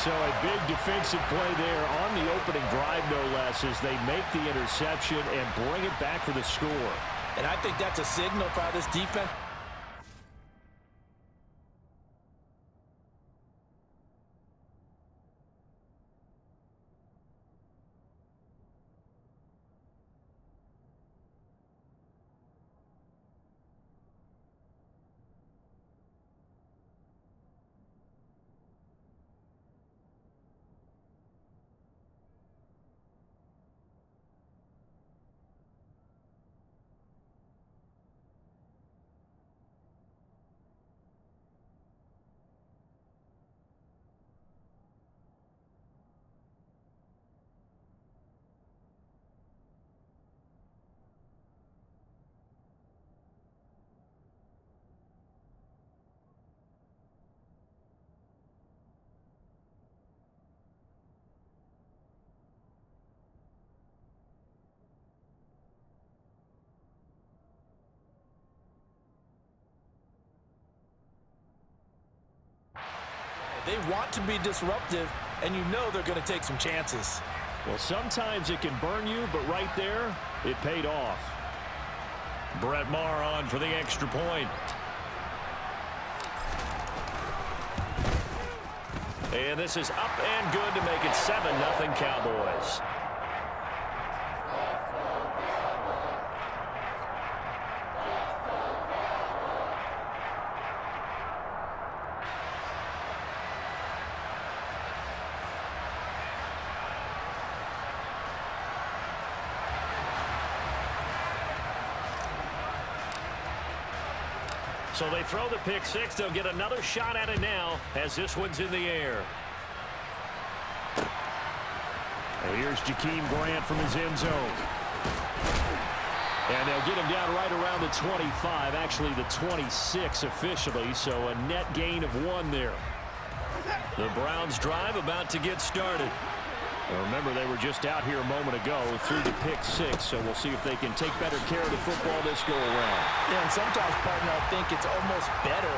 So a big defensive play there on the opening drive, no less, as they make the interception and bring it back for the score. And I think that's a signal for how this defense. They want to be disruptive, and you know they're going to take some chances. Well, sometimes it can burn you, but right there, it paid off. Brett Maher on for the extra point. And this is up and good to make it 7-0 Cowboys. So they throw the pick six. They'll get another shot at it now as this one's in the air. And here's Jakeem Grant from his end zone. And they'll get him down right around the 25, actually the 26 officially, so a net gain of 1 there. The Browns drive about to get started. Remember, they were just out here a moment ago through the pick six, so we'll see if they can take better care of the football this go-around. Yeah, and sometimes, partner, I think it's almost better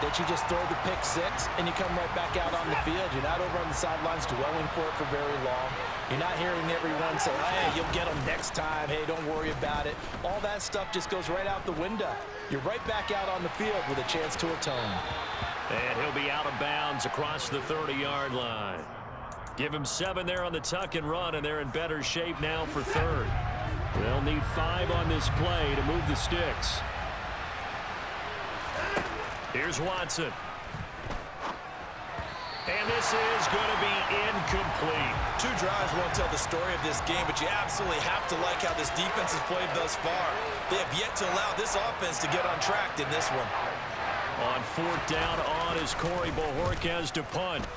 that you just throw the pick six and you come right back out on the field. You're not over on the sidelines dwelling for it for very long. You're not hearing everyone say, hey, you'll get them next time. Hey, don't worry about it. All that stuff just goes right out the window. You're right back out on the field with a chance to atone. And he'll be out of bounds across the 30-yard line. Give him 7 there on the tuck and run, and they're in better shape now for third. They'll need 5 on this play to move the sticks. Here's Watson. And this is going to be incomplete. 2 drives won't tell the story of this game, but you absolutely have to like how this defense has played thus far. They have yet to allow this offense to get on track in this one. On 4th down on is Corey Bojorquez to punt.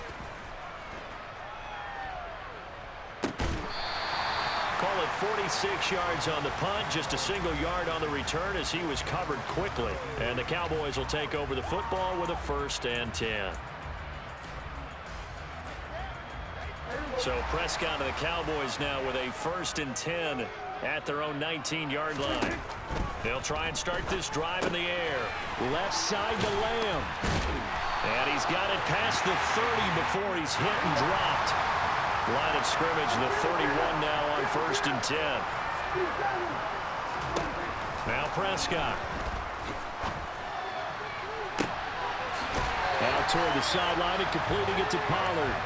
Call it 46 yards on the punt, just a single yard on the return as he was covered quickly. And the Cowboys will take over the football with a 1st and 10. So Prescott and the Cowboys now with a 1st and 10 at their own 19-yard line. They'll try and start this drive in the air. Left side to Lamb. And he's got it past the 30 before he's hit and dropped. Line of scrimmage, the 31 now on 1st and 10. Now Prescott. Now toward the sideline and completing it to Pollard.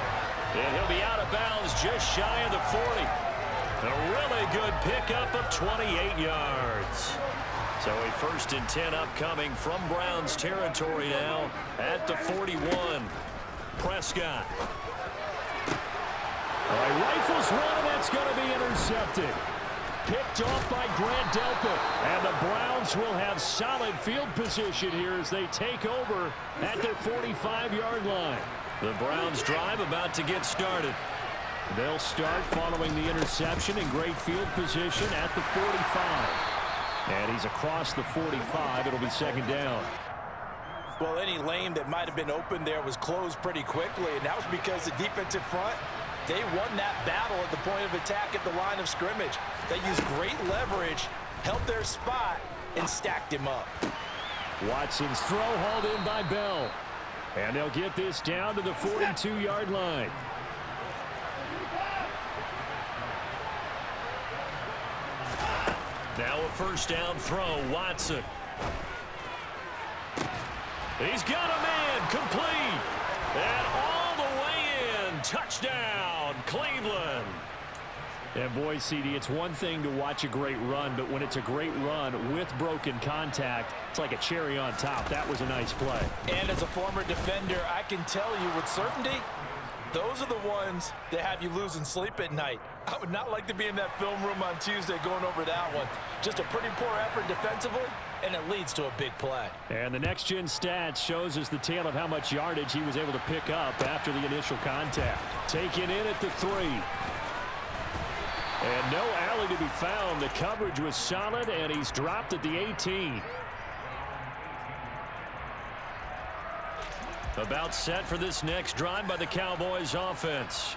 And he'll be out of bounds just shy of the 40. A really good pickup of 28 yards. So a 1st and 10 upcoming from Browns territory now at the 41. Prescott. All right, rifles one, and that's going to be intercepted. Picked off by Grant Delpit. And the Browns will have solid field position here as they take over at their 45-yard line. The Browns drive about to get started. They'll start following the interception in great field position at the 45. And he's across the 45. It'll be 2nd down. Well, any lane that might have been open there was closed pretty quickly, and that was because the defensive front, they won that battle at the point of attack at the line of scrimmage. They used great leverage, held their spot, and stacked him up. Watson's throw hauled in by Bell. And they'll get this down to the 42-yard line. Now a first down throw, Watson. He's got a man, complete. And all the way in, touchdown, Cleveland. And boy, CD, it's one thing to watch a great run, but when it's a great run with broken contact, it's like a cherry on top. That was a nice play. And as a former defender, I can tell you with certainty, those are the ones that have you losing sleep at night. I would not like to be in that film room on Tuesday going over that one. Just a pretty poor effort defensively, and it leads to a big play. And the next-gen stats shows us the tale of how much yardage he was able to pick up after the initial contact. Taken in at the 3. And no alley to be found. The coverage was solid, and he's dropped at the 18. About set for this next drive by the Cowboys offense.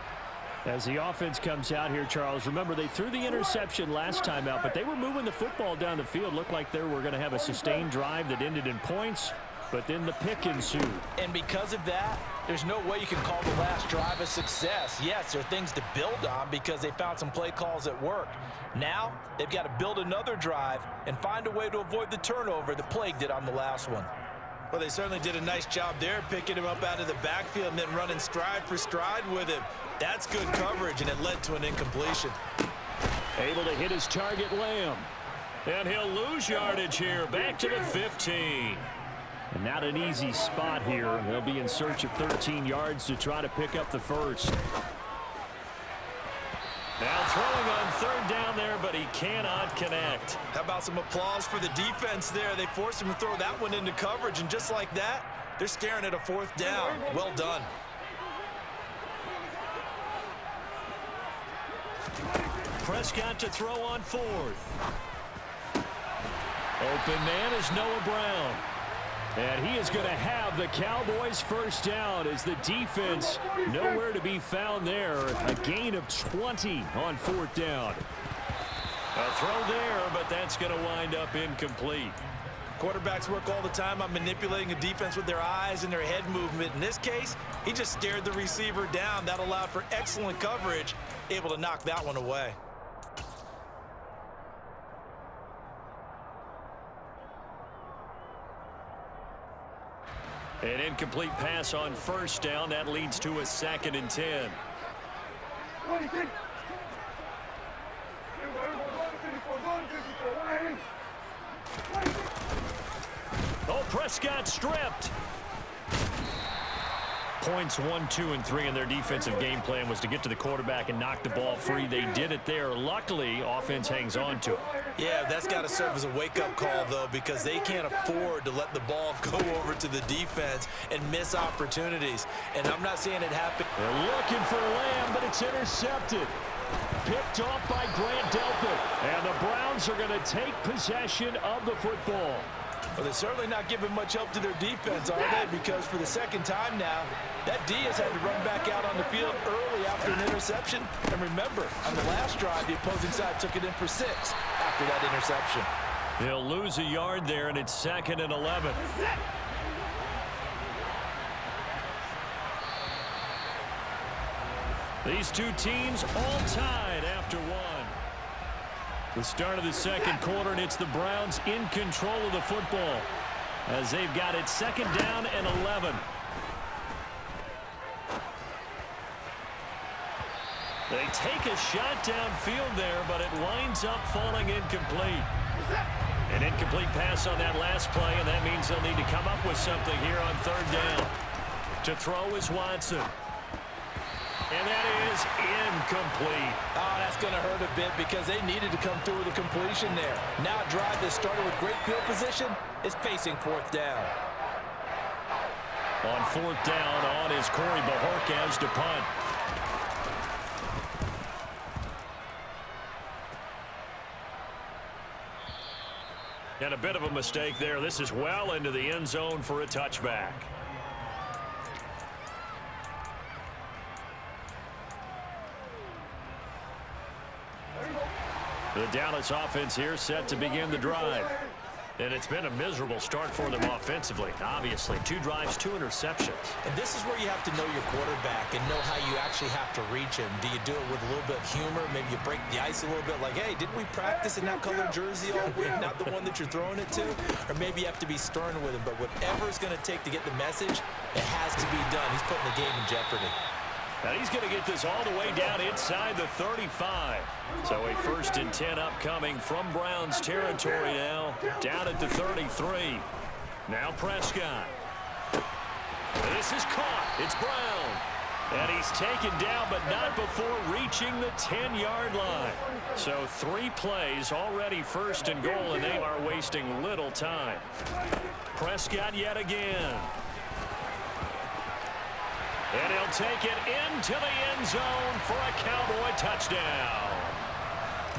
As the offense comes out here, Charles, remember they threw the interception last time out, but they were moving the football down the field. Looked like they were going to have a sustained drive that ended in points, but then the pick ensued. And because of that, there's no way you can call the last drive a success. Yes, there are things to build on because they found some play calls that worked. Now, they've got to build another drive and find a way to avoid the turnover that plagued it on the last one. Well, they certainly did a nice job there, picking him up out of the backfield and then running stride for stride with him. That's good coverage, and it led to an incompletion. Able to hit his target, Lamb. And he'll lose yardage here, back to the 15. And not an easy spot here. They'll be in search of 13 yards to try to pick up the first. Now throwing on third down there, but he cannot connect. How about some applause for the defense there? They forced him to throw that one into coverage, and just like that, they're staring at a fourth down. Well done. Prescott to throw on fourth. Open man is Noah Brown. And he is going to have the Cowboys first down as the defense nowhere to be found there. A gain of 20 on fourth down. A throw there, but that's going to wind up incomplete. Quarterbacks work all the time on manipulating a defense with their eyes and their head movement. In this case, he just stared the receiver down. That allowed for excellent coverage, able to knock that one away. An incomplete pass on first down. That leads to a 2nd and 10. Oh, Prescott stripped. Points 1, 2, and 3 in their defensive game plan was to get to the quarterback and knock the ball free. They did it there. Luckily, offense hangs on to it. Yeah, that's got to serve as a wake-up call, though, because they can't afford to let the ball go over to the defense and miss opportunities. And I'm not seeing it happen. They're looking for Lamb, but it's intercepted. Picked off by Grant Delpit. And the Browns are going to take possession of the football. Well, they're certainly not giving much help to their defense, are they? Because for the second time now, that D has had to run back out on the field early after an interception. And remember, on the last drive, the opposing side took it in for 6 after that interception. They'll lose a yard there, and it's 2nd and 11. These two teams all tied after one. The start of the second quarter, and it's the Browns in control of the football as they've got it 2nd down and 11. They take a shot downfield there, but it winds up falling incomplete. An incomplete pass on that last play, and that means they'll need to come up with something here on 3rd down. To throw is Watson. And that is incomplete. Oh, that's going to hurt a bit because they needed to come through with a completion there. Now a drive that started with great field position is facing 4th down. On 4th down, on is Corey Bajorquez to punt. And a bit of a mistake there. This is well into the end zone for a touchback. The Dallas offense here set to begin the drive. And it's been a miserable start for them offensively. Obviously, 2 drives, 2 interceptions. And this is where you have to know your quarterback and know how you actually have to reach him. Do you do it with a little bit of humor? Maybe you break the ice a little bit like, hey, didn't we practice in that color jersey all week? Not the one that you're throwing it to? Or maybe you have to be stern with him. But whatever it's going to take to get the message, it has to be done. He's putting the game in jeopardy. And he's going to get this all the way down inside the 35. So a 1st and 10 upcoming from Browns territory now, down at the 33. Now Prescott. This is caught. It's Brown. And he's taken down, but not before reaching the 10-yard line. So 3 plays, already 1st and goal, and they are wasting little time. Prescott yet again. And he'll take it into the end zone for a Cowboy touchdown.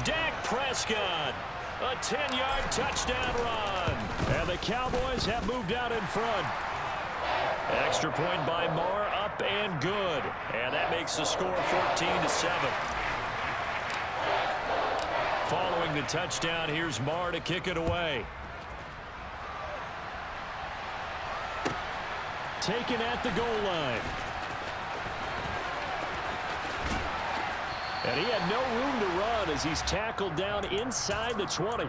Dak Prescott, a 10-yard touchdown run. And the Cowboys have moved out in front. Extra point by Marr, up and good. And that makes the score 14-7. Following the touchdown, here's Marr to kick it away. Taken at the goal line. And he had no room to run as he's tackled down inside the 20.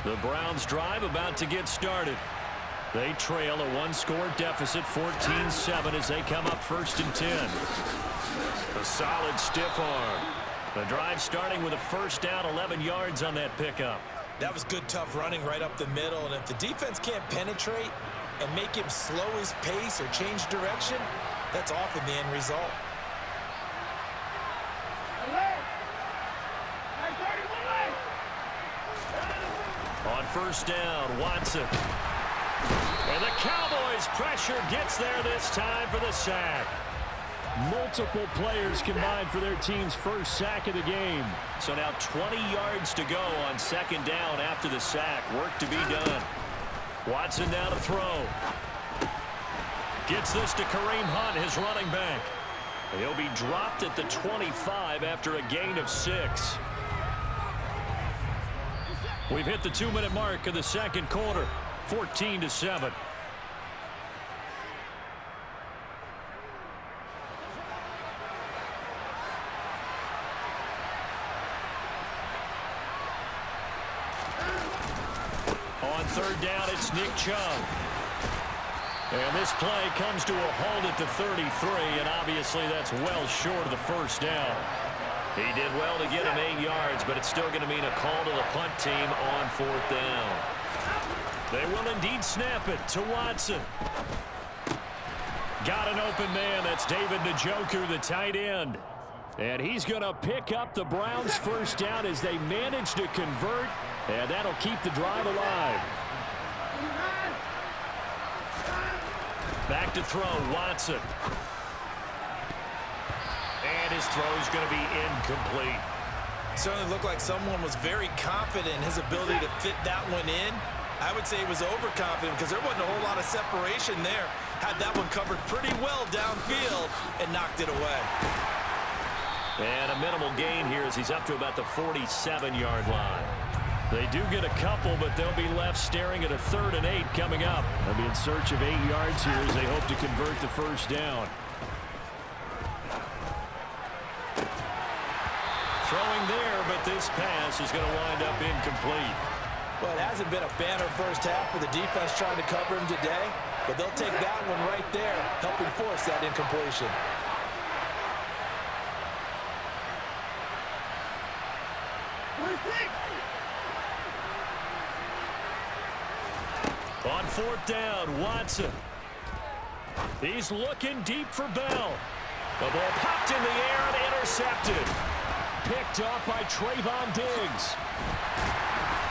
The Browns drive about to get started. They trail a 1-score deficit, 14-7, as they come up 1st and 10. A solid stiff arm. The drive starting with a 1st down, 11 yards on that pickup. That was good, tough running right up the middle. And if the defense can't penetrate and make him slow his pace or change direction, that's often the end result. On 1st down, Watson. And the Cowboys' pressure gets there this time for the sack. Multiple players combined for their team's 1st sack of the game. So now 20 yards to go on 2nd down after the sack. Work to be done. Watson now to throw. Gets this to Kareem Hunt, his running back. He'll be dropped at the 25 after a gain of 6. We've hit the 2-minute mark of the 2nd quarter, 14-7. On 3rd down, it's Nick Chubb. And this play comes to a halt at the 33, and obviously that's well short of the 1st down. He did well to get him 8 yards, but it's still going to mean a call to the punt team on 4th down. They will indeed snap it to Watson. Got an open man. That's David Njoku, the tight end. And he's going to pick up the Browns' 1st down as they manage to convert, and that'll keep the drive alive. Back to throw, Watson. And his throw's going to be incomplete. Certainly looked like someone was very confident in his ability to fit that one in. I would say he was overconfident because there wasn't a whole lot of separation there. Had that one covered pretty well downfield and knocked it away. And a minimal gain here as he's up to about the 47-yard line. They do get a couple, but they'll be left staring at a 3rd and 8 coming up. They'll be in search of 8 yards here as they hope to convert the 1st down. Throwing there, but this pass is going to wind up incomplete. Well, it hasn't been a banner 1st half for the defense trying to cover him today, but they'll take that one right there, helping force that incompletion. On 4th down, Watson. He's looking deep for Bell. The ball popped in the air and intercepted. Picked off by Trayvon Diggs.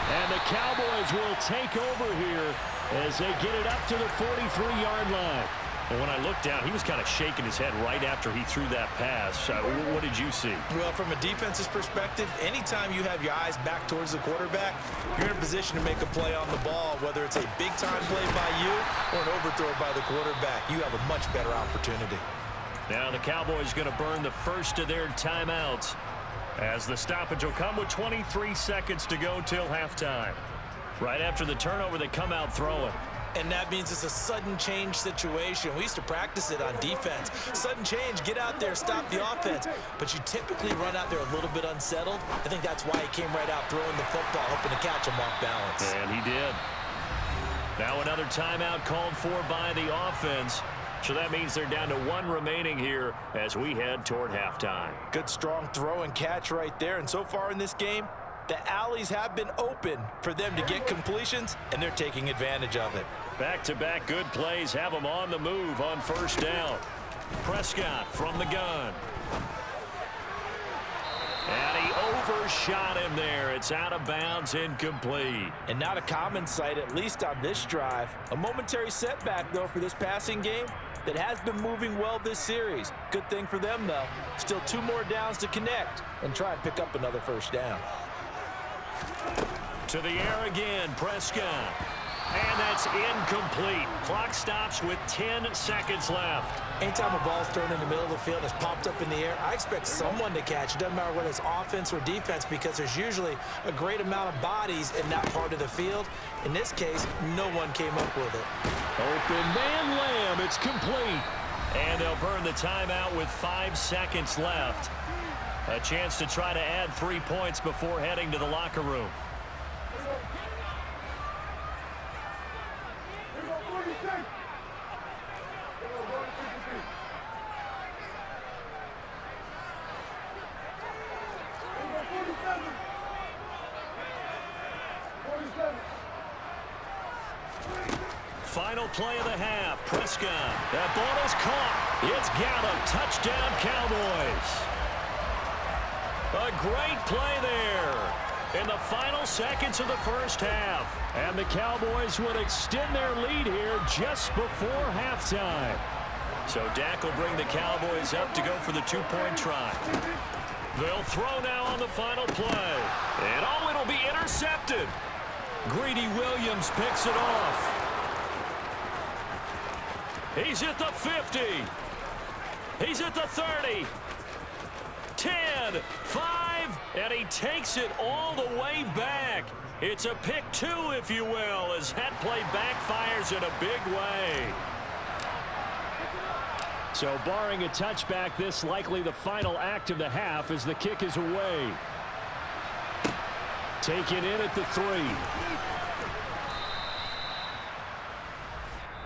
And the Cowboys will take over here as they get it up to the 43-yard line. And when I looked down, he was kind of shaking his head right after he threw that pass. What did you see? Well, from a defense's perspective, anytime you have your eyes back towards the quarterback, you're in a position to make a play on the ball, whether it's a big-time play by you or an overthrow by the quarterback. You have a much better opportunity. Now the Cowboys going to burn the first of their timeouts As the stoppage will come with 23 seconds to go till halftime. Right after the turnover, they come out throwing. And that means it's a sudden change situation. We used to practice it on defense. Sudden change, get out there, stop the offense. But you typically run out there a little bit unsettled. I think that's why he came right out throwing the football, hoping to catch him off balance. And he did. Now another timeout called for by the offense. So that means they're down to one remaining here as we head toward halftime. Good, strong throw and catch right there. And so far in this game, the alleys have been open for them to get completions, and they're taking advantage of it. Back-to-back good plays have them on the move on first down. Prescott from the gun. And he overshot him there. It's out of bounds, incomplete. And not a common sight, at least on this drive. A momentary setback, though, for this passing game that has been moving well this series. Good thing for them, though. Still 2 more downs to connect and try and pick up another first down. To the air again, Prescott. And that's incomplete. Clock stops with 10 seconds left. Anytime a ball's thrown in the middle of the field and it's popped up in the air, I expect someone to catch. It doesn't matter whether it's offense or defense, because there's usually a great amount of bodies in that part of the field. In this case, no one came up with it. Open man Lamb. It's complete. And they'll burn the timeout with 5 seconds left. A chance to try to add 3 points before heading to the locker room. Final play of the half. Prescott. That ball is caught. It's Gallup. Touchdown, Cowboys. A great play there in the final seconds of the first half. And the Cowboys would extend their lead here just before halftime. So Dak will bring the Cowboys up to go for the 2-point try. They'll throw now on the final play. And oh, it'll be intercepted. Greedy Williams picks it off. He's at the 50. He's at the 30. 10, 5, and he takes it all the way back. It's a pick 2, if you will, as that play backfires in a big way. So barring a touchback, this likely the final act of the half as the kick is away. Taken in at the 3.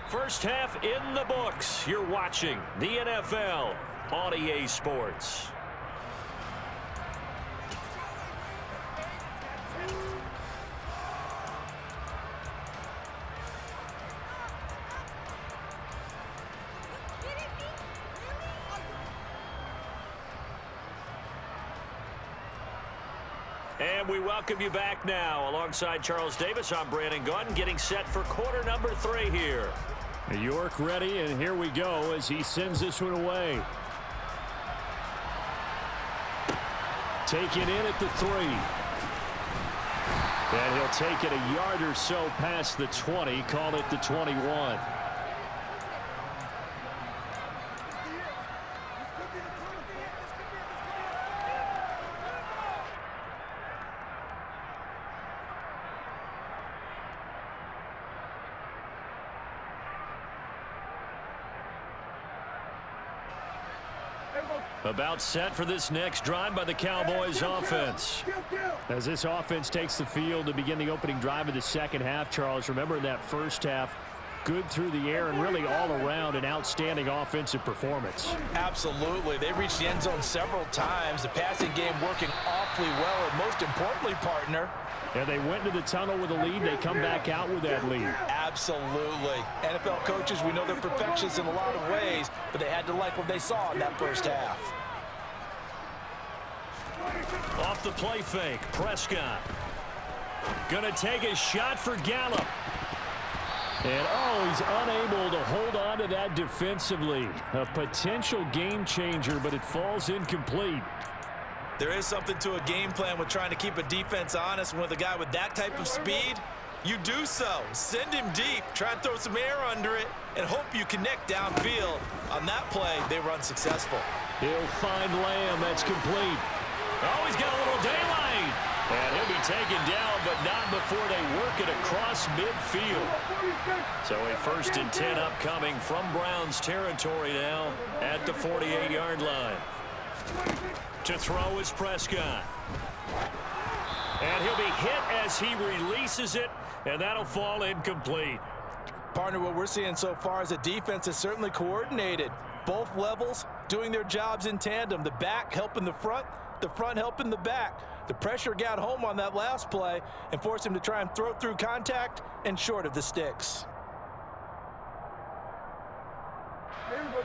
First half in the books. You're watching the NFL on EA Sports. And we welcome you back now. Alongside Charles Davis, I'm Brandon Gunn, getting set for quarter number 3 here. York ready, and here we go as he sends this one away. Taken in at the 3. And he'll take it a yard or so past the 20, call it the 21. About set for this next drive by the Cowboys offense. As this offense takes the field to begin the opening drive of the second half, Charles, remember that first half, good through the air and really all around an outstanding offensive performance. Absolutely. They reached the end zone several times. The passing game working awfully well, and most importantly, partner, and they went into the tunnel with a lead. They come back out with that lead. Absolutely. NFL coaches, we know they're perfectionists in a lot of ways, but they had to like what they saw in that first half. Off the play fake, Prescott. Gonna take a shot for Gallup. And oh, he's unable to hold on to that defensively. A potential game changer, but it falls incomplete. There is something to a game plan with trying to keep a defense honest. With a guy with that type of speed, you do so. Send him deep, try and throw some air under it, and hope you connect downfield. On that play, they were unsuccessful. He'll find Lamb. That's complete. Oh, he's got a little daylight. And he'll be taken down, but not before they work it across midfield. So a 1st and 10 upcoming from Browns territory now at the 48-yard line. To throw is Prescott. And he'll be hit as he releases it, and that'll fall incomplete. Partner, what we're seeing so far is the defense is certainly coordinated. Both levels doing their jobs in tandem. The back helping the front helping the back. The pressure got home on that last play and forced him to try and throw through contact and short of the sticks.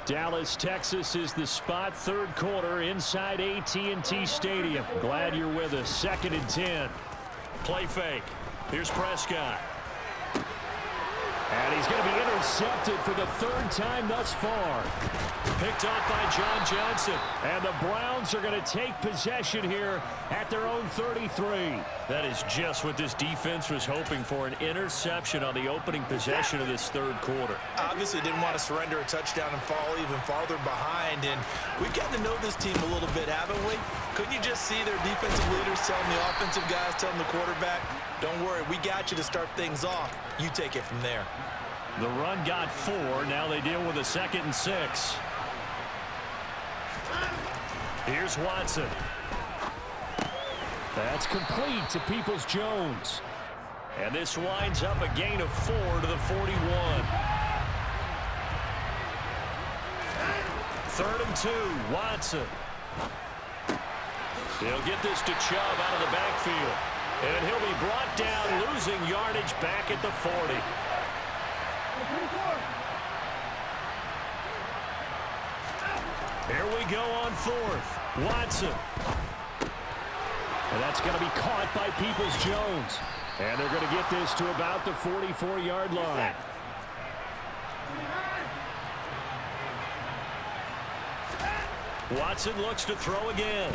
Dallas, Texas is the spot, 3rd quarter inside AT&T Stadium. Glad you're with us. 2nd and 10. Play fake. Here's Prescott. And he's going to be intercepted for the 3rd time thus far. Picked off by John Johnson. And the Browns are going to take possession here at their own 33. That is just what this defense was hoping for, an interception on the opening possession of this 3rd quarter. Obviously didn't want to surrender a touchdown and fall even farther behind. And we've gotten to know this team a little bit, haven't we? Couldn't you just see their defensive leaders telling the offensive guys, telling the quarterback, don't worry, we got you to start things off. You take it from there. The run got 4. Now they deal with a 2nd and 6. Here's Watson. That's complete to Peoples-Jones. And this winds up a gain of 4 to the 41. 3rd and 2, Watson. He'll get this to Chubb out of the backfield. And he'll be brought down, losing yardage back at the 40. Here we go on 4th. Watson. And that's going to be caught by Peoples-Jones. And they're going to get this to about the 44-yard line. Watson looks to throw again.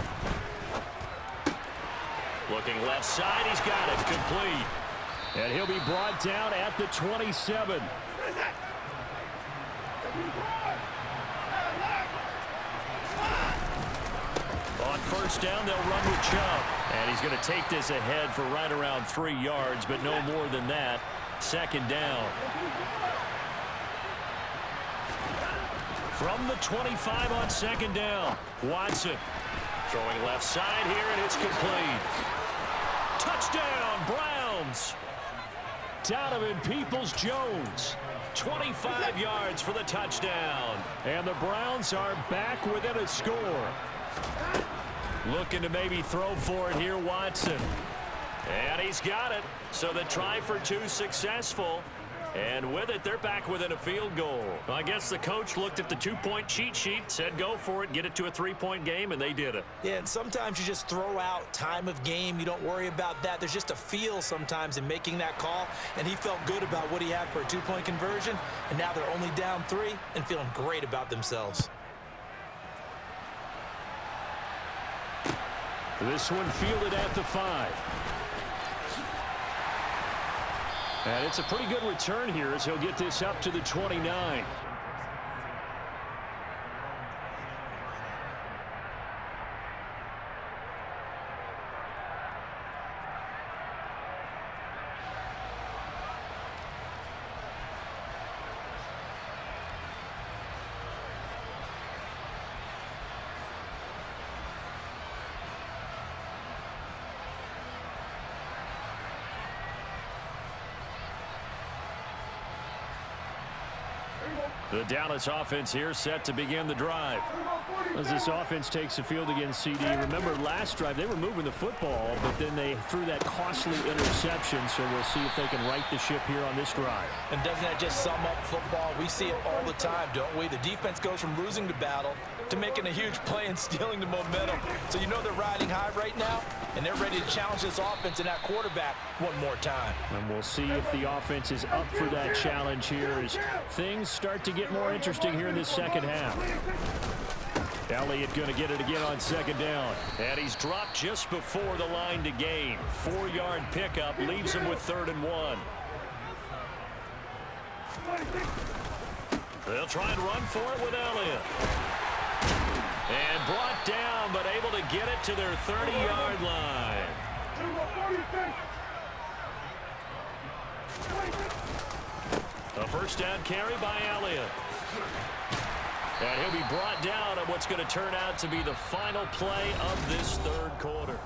Looking left side, he's got it, complete. And he'll be brought down at the 27. On 1st down, they'll run with Chubb. And he's going to take this ahead for right around 3 yards, but no more than that. 2nd down. From the 25 on 2nd down, Watson. Throwing left side here, and it's complete. Touchdown, Browns. Donovan Peoples-Jones. 25 yards for the touchdown. And the Browns are back within a score. Looking to maybe throw for it here, Watson. And he's got it. So the try for 2 successful. And with it, they're back within a field goal. Well, I guess the coach looked at the 2-point cheat sheet, said go for it, get it to a 3-point game, and they did it. Yeah, and sometimes you just throw out time of game. You don't worry about that. There's just a feel sometimes in making that call, and he felt good about what he had for a 2-point conversion, and now they're only down 3 and feeling great about themselves. This one fielded at the 5. And it's a pretty good return here as he'll get this up to the 29. The Dallas offense here set to begin the drive. As this offense takes the field against CD, remember last drive they were moving the football, but then they threw that costly interception, so we'll see if they can right the ship here on this drive. And doesn't that just sum up football? We see it all the time, don't we? The defense goes from losing the battle to making a huge play and stealing the momentum. So you know they're riding high right now, and they're ready to challenge this offense and that quarterback one more time. And we'll see if the offense is up for that challenge here as things start to get more interesting here in this second half. Elliott going to get it again on 2nd down. And he's dropped just before the line to gain. 4-yard pickup leaves him with 3rd and 1. They'll try and run for it with Elliott. And brought down, but able to get it to their 30-yard line. A first down carry by Elliott. And he'll be brought down on what's going to turn out to be the final play of this third quarter.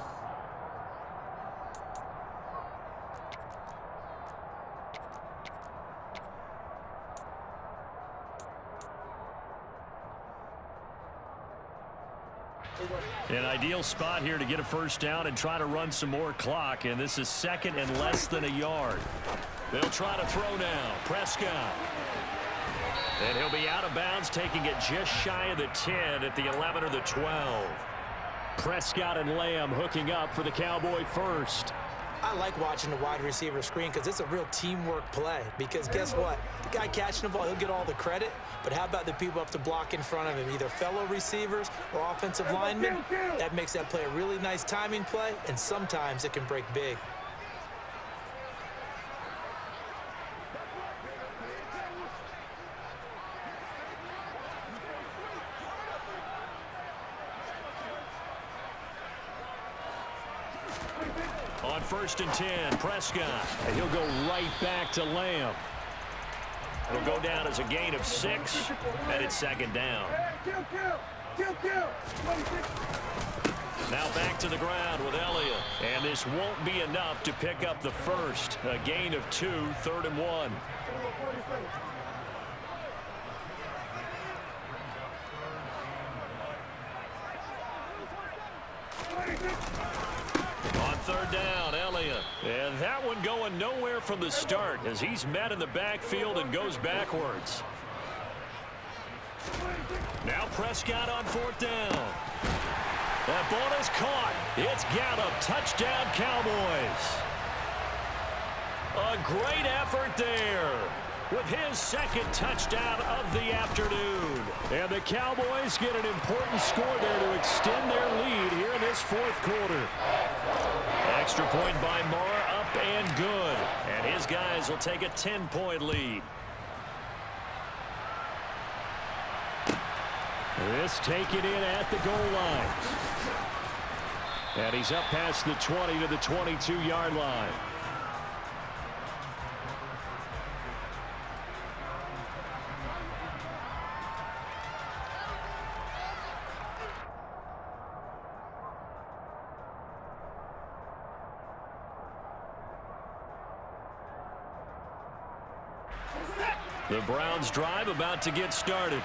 An ideal spot here to get a first down and try to run some more clock, and this is second and less than a yard. They'll try to throw now. Prescott. And he'll be out of bounds, taking it just shy of the 10 at the 11 or the 12. Prescott and Lamb hooking up for the Cowboy first. I like watching the wide receiver screen because it's a real teamwork play. Because guess what? The guy catching the ball, he'll get all the credit. But how about the people up to block in front of him, either fellow receivers or offensive linemen? That makes that play a really nice timing play, and sometimes it can break big. On 1st and 10, Prescott. And he'll go right back to Lamb. It'll go down as a gain of 6, and it's second down. Now back to the ground with Elliott. And this won't be enough to pick up the first. A gain of 2, 3rd and 1. On 3rd down, Elliott. And that one going nowhere from the start as he's met in the backfield and goes backwards. Now Prescott on 4th down. That ball is caught. It's Gallup. Touchdown, Cowboys. A great effort there with his second touchdown of the afternoon. And the Cowboys get an important score there to extend their lead here in this 4th quarter. Extra point by Moore, up and good. And his guys will take a 10-point lead. This taken in at the goal line. And he's up past the 20 to the 22-yard line. The Browns drive about to get started.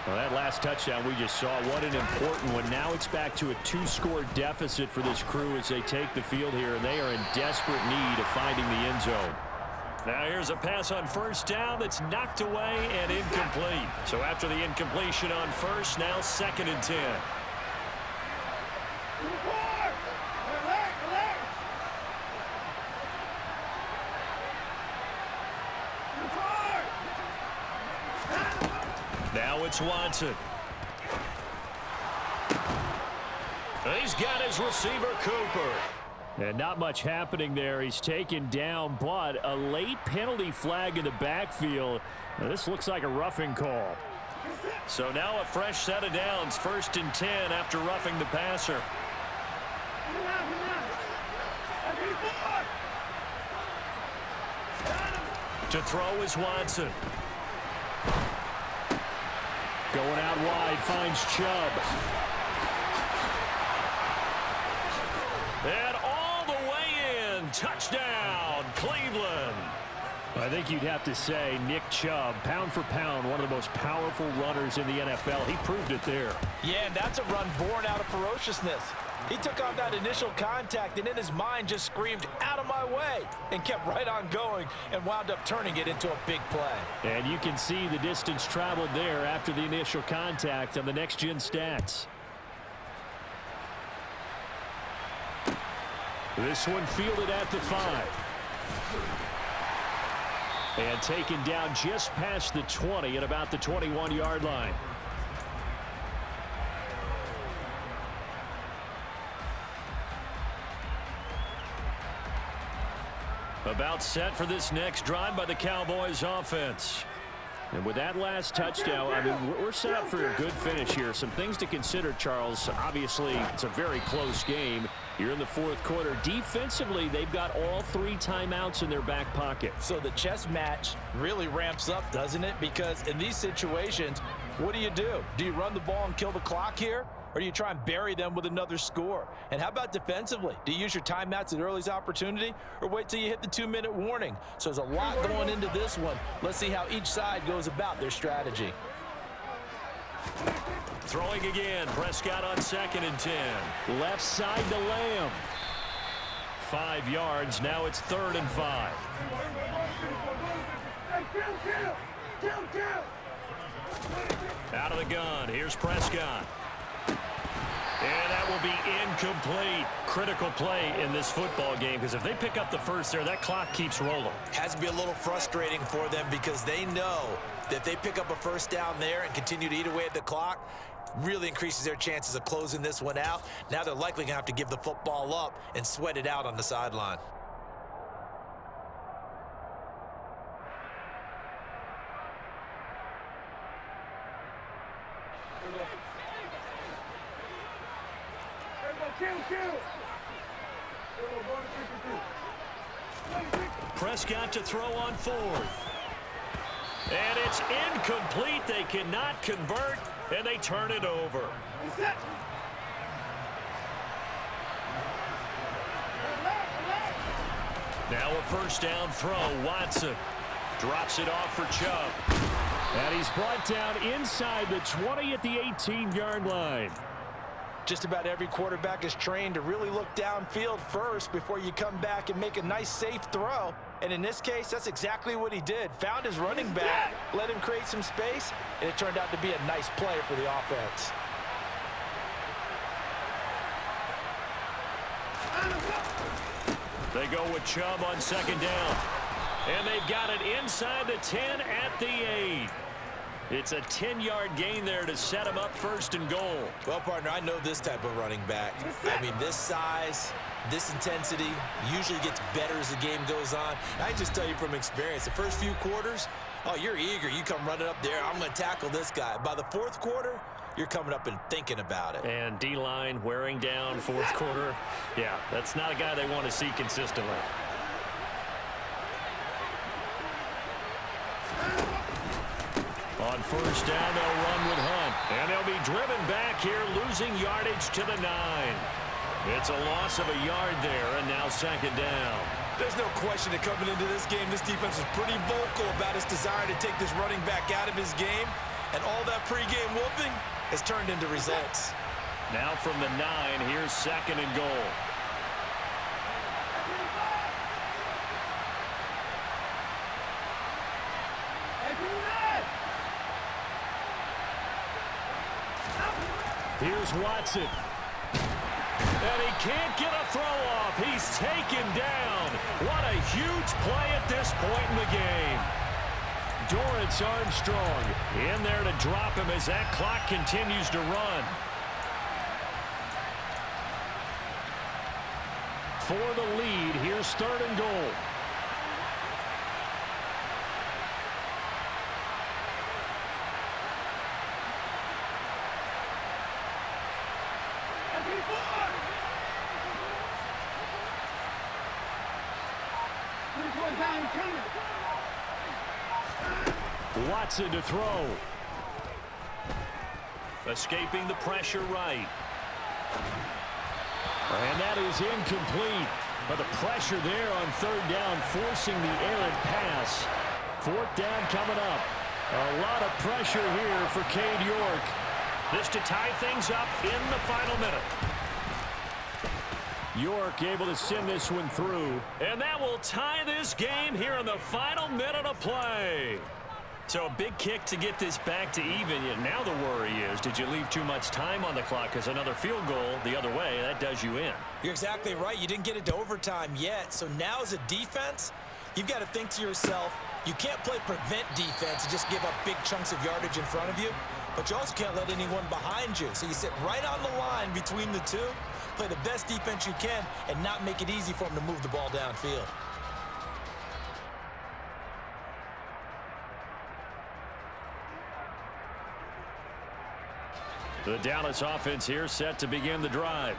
Well, that last touchdown we just saw, what an important one. Now it's back to a 2-score deficit for this crew as they take the field here, and they are in desperate need of finding the end zone. Now here's a pass on 1st down that's knocked away and incomplete. So after the incompletion on 1st, now 2nd and 10. Now it's Watson. He's got his receiver, Cooper. And not much happening there. He's taken down, but a late penalty flag in the backfield. Now, this looks like a roughing call. So now a fresh set of downs, 1st and 10 after roughing the passer. To throw is Watson. Going out wide, finds Chubb. And all the way in. Touchdown, Cleveland. I think you'd have to say Nick Chubb, pound for pound, one of the most powerful runners in the NFL. He proved it there. Yeah, and that's a run born out of ferociousness. He took on that initial contact and in his mind just screamed, "Out of my way," and kept right on going and wound up turning it into a big play. And you can see the distance traveled there after the initial contact on the next-gen stats. This one fielded at the 5. And taken down just past the 20 at about the 21-yard line. About set for this next drive by the Cowboys offense. And with that last touchdown, I mean, we're set up for a good finish here. Some things to consider, Charles. Obviously, it's a very close game. You're in the fourth quarter. Defensively, they've got all 3 timeouts in their back pocket. So the chess match really ramps up, doesn't it? Because in these situations, what do? Do you run the ball and kill the clock here? Or do you try and bury them with another score? And how about defensively? Do you use your timeouts at earliest opportunity or wait till you hit the 2-minute warning? So there's a lot going into this one. Let's see how each side goes about their strategy. Throwing again. Prescott on 2nd and 10. Left side to Lamb. 5 yards. Now it's 3rd and 5. Out of the gun. Here's Prescott. And that will be incomplete. Critical play in this football game, because if they pick up the first there, that clock keeps rolling. Has to be a little frustrating for them because they know that if they pick up a first down there and continue to eat away at the clock, really increases their chances of closing this one out. Now they're likely going to have to give the football up and sweat it out on the sideline. Prescott to throw on 4th. And it's incomplete. They cannot convert, and they turn it over. Now a first down throw. Watson drops it off for Chubb. And he's brought down inside the 20 at the 18-yard line. Just about every quarterback is trained to really look downfield first before you come back and make a nice, safe throw. And in this case, that's exactly what he did. Found his running back, let him create some space, and it turned out to be a nice play for the offense. They go with Chubb on 2nd down. And they've got it inside the 10 at the 8. It's a 10-yard gain there to set him up 1st and goal. Well, partner, I know this type of running back. I mean, this size, this intensity usually gets better as the game goes on. I can just tell you from experience, the first few quarters, oh, you're eager. You come running up there, I'm going to tackle this guy. By the 4th quarter, you're coming up and thinking about it. And D-line wearing down 4th quarter. Yeah, that's not a guy they want to see consistently. On 1st down, they'll run with Hunt. And they'll be driven back here, losing yardage to the 9. It's a loss of a yard there, and now 2nd down. There's no question that coming into this game, this defense is pretty vocal about its desire to take this running back out of his game. And all that pregame wolfing has turned into results. Now from the 9, here's 2nd and goal. Here's Watson. And he can't get a throw off. He's taken down. What a huge play at this point in the game. Dorrance Armstrong in there to drop him as that clock continues to run. For the lead, here's 3rd and goal. Watson to throw. Escaping the pressure right. And that is incomplete. But the pressure there on 3rd down, forcing the errant pass. 4th down coming up. A lot of pressure here for Cade York. This to tie things up in the final minute. York able to send this one through. And that will tie this game here in the final minute of play. So a big kick to get this back to even. Now the worry is, did you leave too much time on the clock? Because another field goal the other way, that does you in. You're exactly right. You didn't get it to overtime yet. So now as a defense, you've got to think to yourself, you can't play prevent defense and just give up big chunks of yardage in front of you. But you also can't let anyone behind you. So you sit right on the line between the two, play the best defense you can, and not make it easy for them to move the ball downfield. The Dallas offense here set to begin the drive.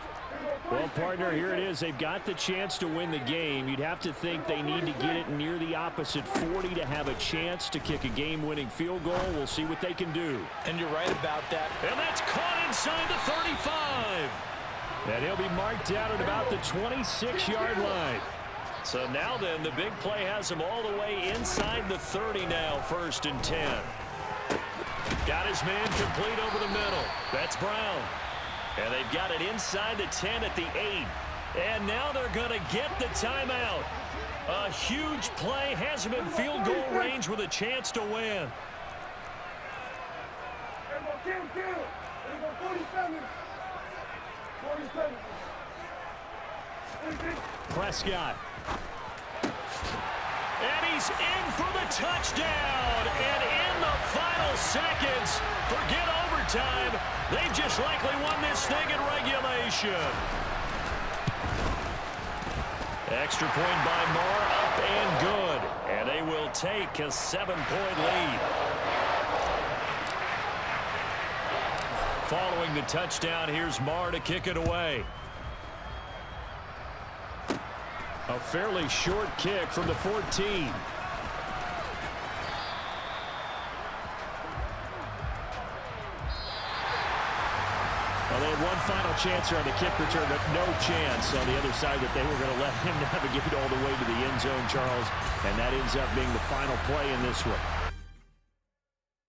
Well, partner, here it is. They've got the chance to win the game. You'd have to think they need to get it near the opposite 40 to have a chance to kick a game-winning field goal. We'll see what they can do. And you're right about that. And that's caught inside the 35. And he'll be marked down at about the 26-yard line. So now then, the big play has him all the way inside the 30 now, 1st and 10. Got his man complete over the middle. That's Brown. And they've got it inside the 10 at the 8. And now they're going to get the timeout. A huge play has him in field goal range with a chance to win. Prescott. And he's in for the touchdown. And in the final seconds, forget overtime, they've just likely won this thing in regulation. Extra point by Moore, up and good. And they will take a 7-point lead. Following the touchdown, here's Moore to kick it away. A fairly short kick from the 14. Well, they had one final chance here on the kick return, but no chance on the other side that they were going to let him navigate all the way to the end zone, Charles. And that ends up being the final play in this one.